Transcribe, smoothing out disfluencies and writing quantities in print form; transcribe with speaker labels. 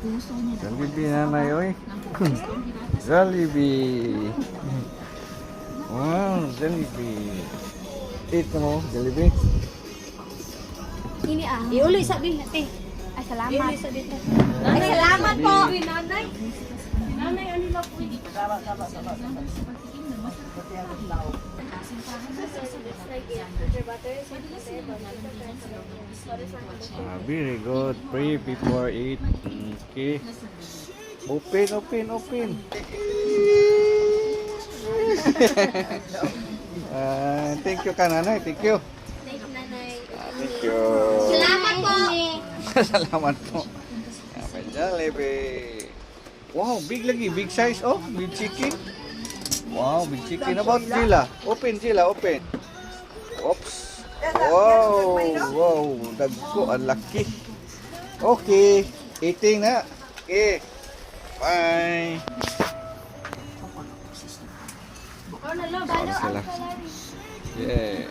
Speaker 1: Jollibee nanay, oy. Jollibee. Wow, Jollibee. Ito mo, Jollibee.
Speaker 2: Ini ah.
Speaker 3: Iuloy sabi ate.
Speaker 2: Ay, salamat.
Speaker 3: Iuloy sabi ate.
Speaker 2: Ay, salamat po.
Speaker 3: Nanay. Nanay, ano lang po?
Speaker 1: Very good. Pray before eat. Okay. Open, open, open. Thank you ka nanay. Thank you.
Speaker 2: Thank you, nanay.
Speaker 1: Thank you.
Speaker 2: Salamat po.
Speaker 1: Salamat po. May Jollibee. Wow, big lagi. Big size. Oh, big chicken. Wow, big chicken. About Jilla. Open, Jilla. Open. Oops. Wow. Wow. Dagko. Ang laki. Okay. Eating na. Okay. Bye.
Speaker 2: Oh, nalo,
Speaker 1: Saan sila? Yeah.